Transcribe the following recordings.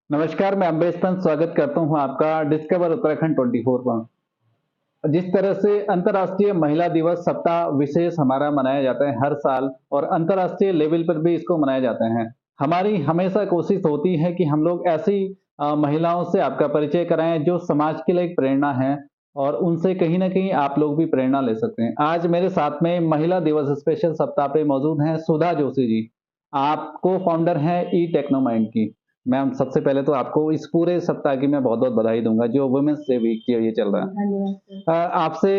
नमस्कार, मैं अम्बेश पंत स्वागत करता हूँ आपका डिस्कवर उत्तराखंड 24 पर। जिस तरह से अंतर्राष्ट्रीय महिला दिवस सप्ताह विशेष हमारा मनाया जाता है हर साल और अंतर्राष्ट्रीय लेवल पर भी इसको मनाया जाता है। हमारी हमेशा कोशिश होती है कि हम लोग ऐसी महिलाओं से आपका परिचय कराएँ जो समाज के लिए एक प्रेरणा है और उनसे कहीं न कहीं आप लोग भी प्रेरणा ले सकते हैं। आज मेरे साथ में महिला दिवस स्पेशल सप्ताह पे मौजूद हैं सुधा जोशी जी। आप को-फाउंडर हैं ई टेक्नोमाइंड की। मैम, सबसे पहले तो आपको इस पूरे सप्ताह की मैं बहुत-बहुत बधाई दूँगा जो वुमेन्स डे वीक ये चल रहा है। धन्यवाद सर। आपसे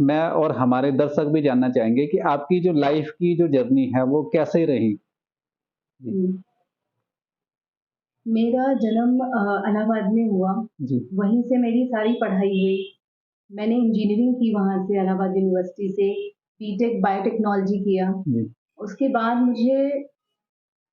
मैं और हमारे दर्शक भी जानना चाहेंगे कि आपकी जो लाइफ़ की जो जर्नी है वो कैसे रही? जी, हुँ, मेरा जन्म इलाहाबाद में हुआ, जी, वहीं से मेरी सारी पढ़ाई हुई। मैंने इंजीनियरिंग की वहाँ से इलाहाबाद यूनिवर्सिटी से, बीटेक बायोटेक्नोलॉजी किया। जी, उसके बाद मुझे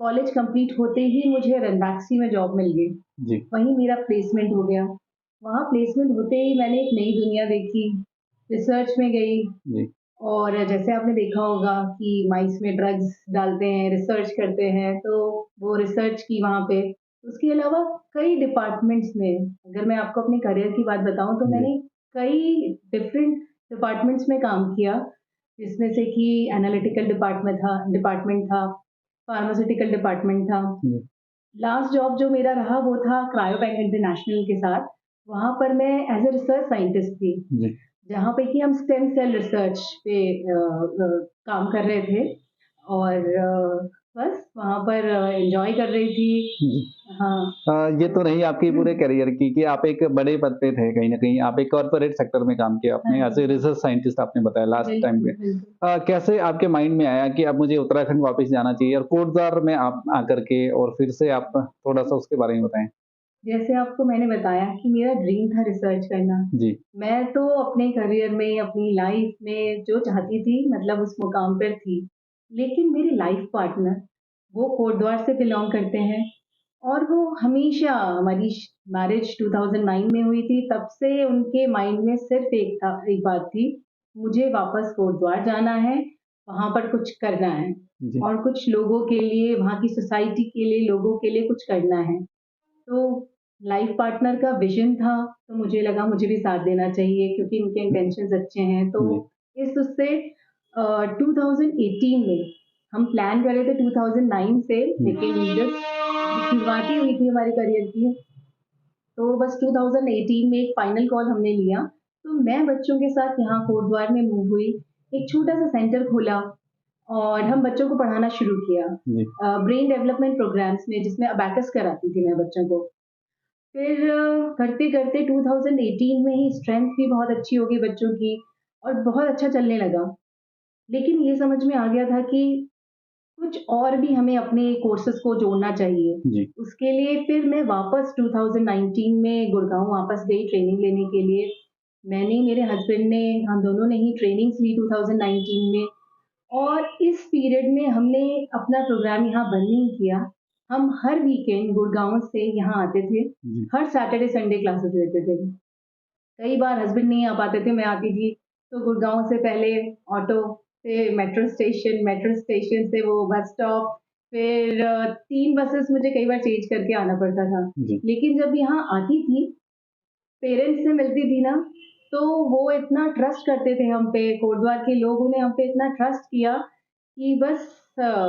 कॉलेज कंप्लीट होते ही मुझे रैनबैक्सी में जॉब मिल गई। जी, वहीं मेरा प्लेसमेंट हो गया। वहाँ प्लेसमेंट होते ही मैंने एक नई दुनिया देखी, रिसर्च में गई जी, और जैसे आपने देखा होगा कि माइस में ड्रग्स डालते हैं, रिसर्च करते हैं, तो वो रिसर्च की वहाँ पे। उसके अलावा कई डिपार्टमेंट्स में, अगर मैं आपको अपने करियर की बात बताऊँ तो जी, मैंने कई डिफरेंट डिपार्टमेंट्स में काम किया, जिसमें से कि एनालिटिकल डिपार्टमेंट था, फार्मास्यूटिकल डिपार्टमेंट था। जी, लास्ट जॉब जो मेरा रहा वो था क्रायोबैंक इंटरनेशनल के साथ। वहाँ पर मैं एज़ अ रिसर्च साइंटिस्ट थी। जी, जहाँ पे कि हम स्टेम सेल रिसर्च पे काम कर रहे थे और बस वहाँ पर एन्जॉय कर रही थी। जी। हाँ, ये तो रही आपकी पूरे करियर की कि आप एक बड़े पद पे थे कहीं न कहीं, आप एक कॉर्पोरेट सेक्टर में काम किया हाँ आपने एज़ जी, ए रिसर्च साइंटिस्ट आपने बताया लास्ट टाइम पे। बिल्कुल, बिल्कुल। कैसे आपके माइंड में आया कि अब मुझे उत्तराखंड वापस जाना चाहिए और कोटद्वार में आप आकर के और फिर से आप थोड़ा-सा उसके बारे में बताएँ? जैसे आपको मैंने बताया कि मेरा ड्रीम था रिसर्च करना। जी, मैं तो अपने करियर में, अपनी लाइफ़ में जो चाहती थी मतलब उस मुकाम पर थी। लेकिन मेरे लाइफ़ पार्टनर वो कोटद्वार से बिलॉन्ग करते हैं और वो हमेशा हमारी मैरिज 2009 में हुई थी, तब से उनके माइंड में सिर्फ़ एक बात थी, मुझे वापस कोटद्वार जाना है, वहाँ पर कुछ करना है जी, और कुछ लोगों के लिए, वहाँ की सोसाइटी के लिए, लोगों के लिए कुछ करना है। तो लाइफ पार्टनर का विज़न था, तो मुझे लगा मुझे भी साथ देना चाहिए क्योंकि उनके इंटेंशंस अच्छे हैं। तो जी, इस उससे 2018 में हम प्लान कर रहे थे 2009 से, जी, लेकिन जस्ट शुरुआत ही हुई थी हमारे करियर की। तो बस 2018 में एक फाइनल कॉल हमने लिया, तो मैं बच्चों के साथ यहाँ कोटद्वार में मूव हुई। एक छोटा-सा सेंटर खोला और हम बच्चों को पढ़ाना शुरू किया। जी, ब्रेन डेवलपमेंट प्रोग्राम्स में जिसमें अबैकस कराती थी मैं बच्चों को। फिर करते-करते 2018 में ही स्ट्रेंथ भी बहुत अच्छी हो गई बच्चों की और बहुत अच्छा चलने लगा। लेकिन ये समझ में आ गया था कि कुछ और भी हमें अपने कोर्सेज़ को जोड़ना चाहिए। जी, उसके लिए फिर मैं वापस 2019 में गुड़गाँव वापस गई ट्रेनिंग लेने के लिए। मैंने, मेरे हस्बैंड ने, हम दोनों ने ही ट्रेनिंग्स ली 2019 में और इस पीरियड में हमने अपना प्रोग्राम यहाँ बंद नहीं किया। हम हर वीकेंड गुड़गाँव से यहाँ आते थे। जी, हर सैटरडे संडे क्लासेस लेते थे। कई बार हस्बैंड नहीं आ पाते थे, मैं आती थी। तो गुड़गाँव से पहले ऑटो से मेट्रो स्टेशन से वो बस स्टॉप, फिर 3 बसेस मुझे कई बार चेंज करके आना पड़ता था। जी, लेकिन जब यहाँ आती थी, पेरेंट्स से मिलती थी ना, तो वो इतना ट्रस्ट करते थे हम पे, कोटद्वार के लोगों ने हम पे इतना ट्रस्ट किया कि बस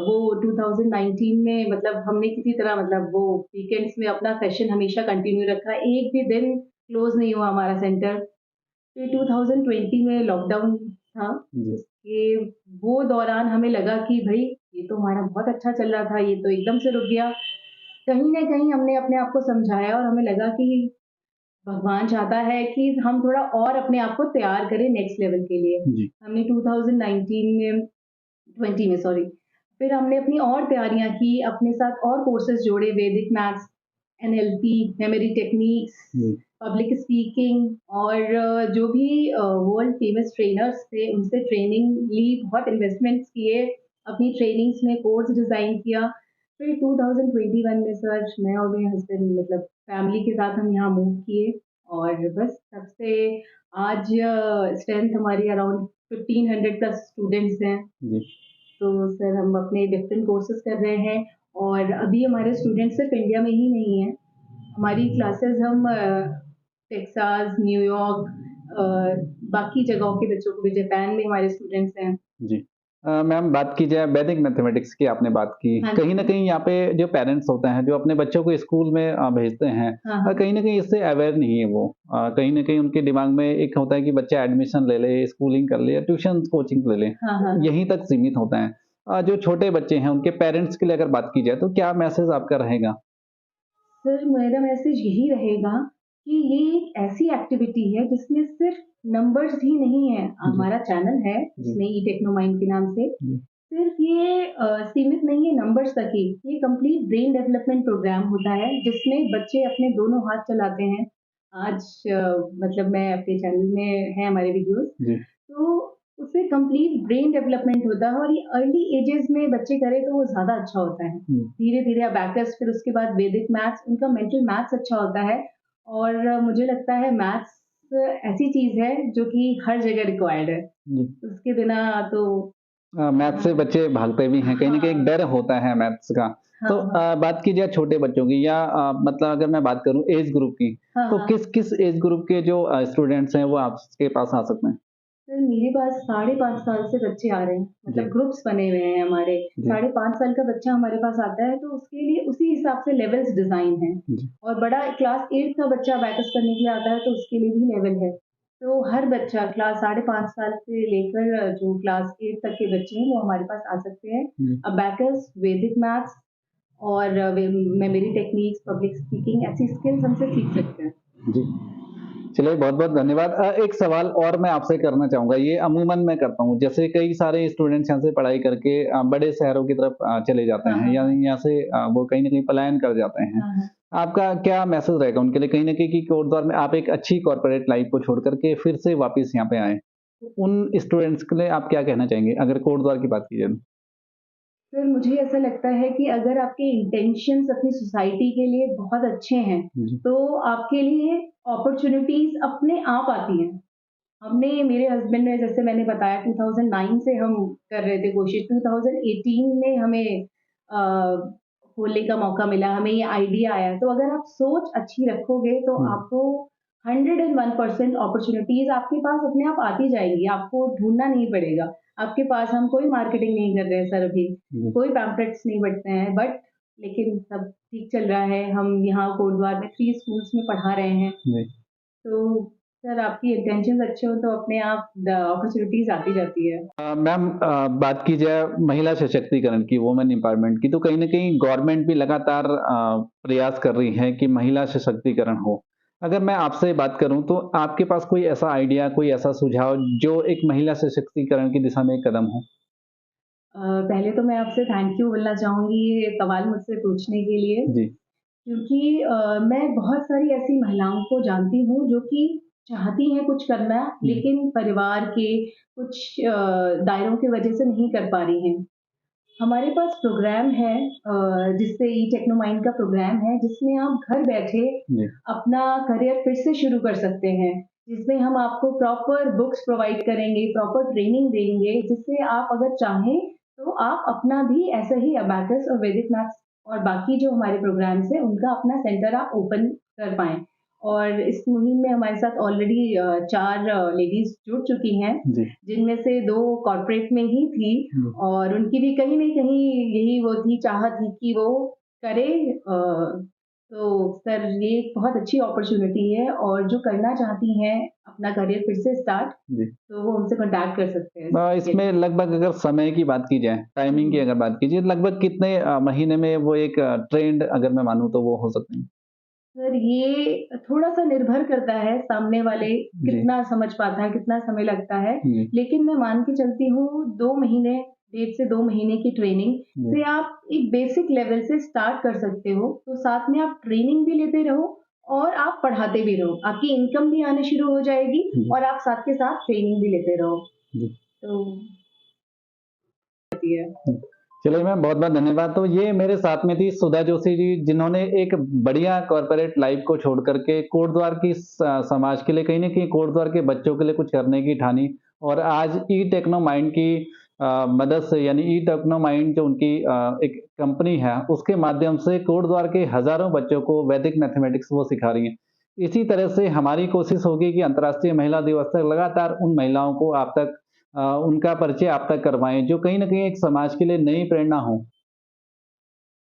वो 2019 में मतलब हमने किसी तरह मतलब वो वीकेंड्स में अपना सेशन हमेशा कंटिन्यू रखा। एक भी दिन क्लोज़ नहीं हुआ हमारा सेंटर। फिर 2020 में लॉकडाउन था, जी, उसके वो दौरान हमें लगा कि भई ये तो हमारा बहुत अच्छा चल रहा था, ये तो एकदम से रुक गया। कहीं न कहीं हमने अपने आप को समझाया और हमें लगा कि भगवान चाहता है कि हम थोड़ा और अपने आप को तैयार करें नेक्स्ट लेवल के लिए। जी, हमने 2019 में 20 में सॉरी, फिर हमने अपनी और तैयारियाँ की, अपने साथ और कोर्सेज़ जोड़े, वैदिक मैथ्स, एनएलपी, मेमोरी टेक्निक्स, जी, पब्लिक स्पीकिंग और जो भी वर्ल्ड फेमस ट्रेनर्स थे, उनसे ट्रेनिंग ली, बहुत इन्वेस्टमेंट्स किए, अपनी ट्रेनिंग्स में कोर्स डिज़ाइन किया। फिर 2021 में सर मैं और मेरे हस्बैंड मतलब फैमिली के साथ हम यहाँ मूव किए और बस तब से आज स्ट्रेंथ हमारी अराउंड 1500 प्लस स्टूडेंट्स हैं। जी, तो सर हम अपने डिफरेंट कोर्सेज़ कर रहे हैं और अभी हमारे स्टूडेंट्स सिर्फ़ इंडिया में ही नहीं हैं, हमारी क्लासेस हम टेक्सास, न्यूयॉर्क, बाकी जगहों के बच्चों को भी, जापान में हमारे स्टूडेंट्स हैं। जी। मैम बात की जाए वैदिक मैथमेटिक्स की आपने बात की। हाँ कहीं न जी। कहीं यहाँ पे जो पेरेंट्स होते हैं, जो अपने बच्चों को स्कूल में भेजते हैं हाँ, हाँ। कहीं न कहीं इससे अवेयर नहीं है वो। कहीं न कहीं उनके दिमाग में एक होता है कि बच्चा एडमिशन ले ले, स्कूलिंग कर ले या ट्यूशन कोचिंग ले ले, हाँ, हाँ, हाँ। यहीं तक सीमित होते हैं। जो छोटे बच्चे हैं, उनके पेरेंट्स के लिए अगर बात की जाए, तो क्या मैसेज आपका रहेगा? सर, मेरा मैसेज यही रहेगा कि ये एक ऐसी एक्टिविटी है जिसमें सिर्फ़ नंबर्स ही नहीं है। जी, हमारा चैनल है जी, जिसमें ई टेक्नो माइंड के नाम से, जी, सिर्फ़ ये सीमित नहीं है नंबर्स तक ही। ये कंप्लीट ब्रेन डेवलपमेंट प्रोग्राम होता है जिसमें बच्चे अपने दोनों हाथ चलाते हैं। आज मतलब मैं अपने चैनल में है हमारे वीडियोज़, जी, तो उससे कंप्लीट ब्रेन डेवलपमेंट होता है और ये अर्ली एजेस में बच्चे करें तो वो ज़्यादा अच्छा होता है। हुँ, धीरे-धीरे अबैकस, फिर उसके बाद वैदिक मैथ्स, उनका मेंटल मैथ्स अच्छा होता है और मुझे लगता है मैथ्स ऐसी चीज़ है जो कि हर जगह रिक्वायर्ड है। जी। उसके बिना तो मैथ्स से हाँ, बच्चे भागते भी हैं, कहीं न कहीं एक हाँ, डर होता है मैथ्स का। हाँ, तो हाँ। बात की जाए छोटे बच्चों की या मतलब अगर मैं बात करूँ एज ग्रुप की, हाँ, तो हाँ। किस-किस एज ग्रुप के जो स्टूडेंट्स हैं वो आपके पास आ सकते हैं? सर, मेरे पास साढ़े 5 साल से बच्चे आ रहे हैं, मतलब जी, ग्रुप्स बने हुए हैं हमारे। जी, साढ़े 5 साल का बच्चा हमारे पास आता है, तो उसके लिए उसी हिसाब से लेवल्स डिज़ाइन हैं जी, और बड़ा क्लास 8 का बच्चा अबैकस करने के लिए आता है, तो उसके लिए भी लेवल है। तो हर बच्चा क्लास साढ़े 5 साल से लेकर जो क्लास 8 तक के बच्चे हैं, वो हमारे पास आ सकते हैं। जी, अबैकस, वैदिक मैथ्स और मेमोरी टेक्निक्स, पब्लिक स्पीकिंग, ऐसी स्किल्स हमसे सीख सकते हैं। जी। चलिए बहुत-बहुत धन्यवाद। एक सवाल और मैं आपसे करना चाहूँगा, ये अमूमन मैं करता हूँ, जैसे कई सारे स्टूडेंट्स यहाँ से पढ़ाई करके बड़े शहरों की तरफ चले जाते हाँ, हैं हाँ, या हाँ। यहाँ से वो कहीं न कहीं पलायन कर जाते हैं। हाँ, हाँ। आपका क्या मैसेज रहेगा उनके लिए कहीं न कहीं कि कोटद्वार में आप एक अच्छी कॉर्पोरेट लाइफ़ को छोड़ कर के फिर से वापस यहाँ पे आएँ? उन स्टूडेंट्स के लिए आप क्या कहना चाहेंगे अगर कोटद्वार की बात की जाए तो? सर, मुझे ऐसा लगता है कि अगर आपके इंटेंशंस अपनी सोसाइटी के लिए बहुत अच्छे हैं, जी, तो आपके लिए अपॉर्च्युनिटीज़ अपने आप आती हैं। हमने, मेरे हस्बैंड ने, जैसे मैंने बताया, 2009 से हम कर रहे थे कोशिश, 2018 में हमें खोलने का मौका मिला, हमें ये आइडिया आया। तो अगर आप सोच अच्छी रखोगे तो हुँ, आपको 101% अपॉर्च्युनिटीज़ आपके पास अपने आप आती जाएँगी, आपको ढूँढना नहीं पड़ेगा। आपके पास, हम कोई मार्केटिंग नहीं कर रहे हैं सर अभी, जी, कोई पैम्पलेट्स नहीं बँटते हैं, बट लेकिन सब ठीक चल रहा है। हम यहाँ कोटद्वार में 3 स्कूल्स में पढ़ा रहे हैं। जी। तो सर, आपकी इंटेंशंस अच्छे हो तो अपने आप द अपॉर्च्युनिटीज़ आती जाती है। मैम बात की जाए महिला सशक्तिकरण की, वुमेन एम्पावरमेंट की, तो कहीं न कहीं गवर्नमेंट भी लगातार प्रयास कर रही है कि महिला सशक्तिकरण हो। अगर मैं आपसे बात करूँ तो आपके पास कोई ऐसा आइडिया, कोई ऐसा सुझाव जो एक महिला सशक्तिकरण की दिशा में एक कदम हो? पहले तो मैं आपसे थैंक यू बोलना चाहूँगी ये सवाल मुझसे पूछने के लिए, जी, क्योंकि मैं बहुत सारी ऐसी महिलाओं को जानती हूँ जो कि चाहती हैं कुछ करना, जी, लेकिन परिवार के कुछ दायरों की वजह से नहीं कर पा रही हैं। हमारे पास प्रोग्राम है, जिससे ई टेक्नोमाइंड का प्रोग्राम है, जिसमें आप घर बैठे जी, अपना करियर फिर से शुरू कर सकते हैं। जिसमें हम आपको प्रॉपर बुक्स प्रोवाइड करेंगे, प्रॉपर ट्रेनिंग देंगे, जिससे आप अगर चाहें तो आप अपना भी ऐसा ही अबैकस और वैदिक मैथ्स और बाकी जो हमारे प्रोग्राम्स हैं, उनका अपना सेंटर आप ओपन कर पाएँ। और इस मुहिम में हमारे साथ ऑलरेडी 4 लेडीज़ जुड़ चुकी हैं, जी, जिनमें से 2 कॉर्पोरेट में ही थी जी। और उनकी भी कहीं न कहीं यही वो थी, चाहत थी कि वो करें। तो सर, ये एक बहुत अच्छी अपॉर्च्युनिटी है और जो करना चाहती हैं अपना करियर फिर से स्टार्ट, जी। तो वो हमसे कॉन्टैक्ट कर सकते हैं इसके लिए। इसमें लगभग अगर समय की बात की जाए, टाइमिंग की हुँ। अगर बात कीजिए, लगभग कितने महीने में वो एक ट्रेंड अगर मैं मानूँ तो वो हो सकते हैं? सर, ये थोड़ा-सा निर्भर करता है सामने वाले जी, कितना समझ पाता है, कितना समय लगता है। जी, लेकिन मैं मान के चलती हूँ 2 महीने, 1.5 से 2 महीने की ट्रेनिंग जी, से आप एक बेसिक लेवल से स्टार्ट कर सकते हो। तो साथ में आप ट्रेनिंग भी लेते रहो और आप पढ़ाते भी रहो। आपकी इनकम भी आनी शुरू हो जाएगी जी, और आप साथ के साथ ट्रेनिंग भी लेते रहो। जी। तो होती है। हुँ। चलिए मैम बहुत-बहुत धन्यवाद। तो ये मेरे साथ में थी सुधा जोशी जी जिन्होंने एक बढ़िया कॉर्पोरेट लाइफ़ को छोड़ कर के कोटद्वार की समाज के लिए कहीं न कहीं कोटद्वार के बच्चों के लिए कुछ करने की ठानी और आज ई टेक्नो माइंड की मदद से यानी ई टेक्नो माइंड जो उनकी एक कंपनी है, उसके माध्यम से कोटद्वार के हज़ारों बच्चों को वैदिक मैथमेटिक्स वो सिखा रही हैं। इसी तरह से हमारी कोशिश होगी कि अंतर्राष्ट्रीय महिला दिवस तक लगातार उन महिलाओं को आप तक उनका परिचय आप तक करवाएँ, जो कहीं न कहीं एक समाज के लिए नई प्रेरणा हो।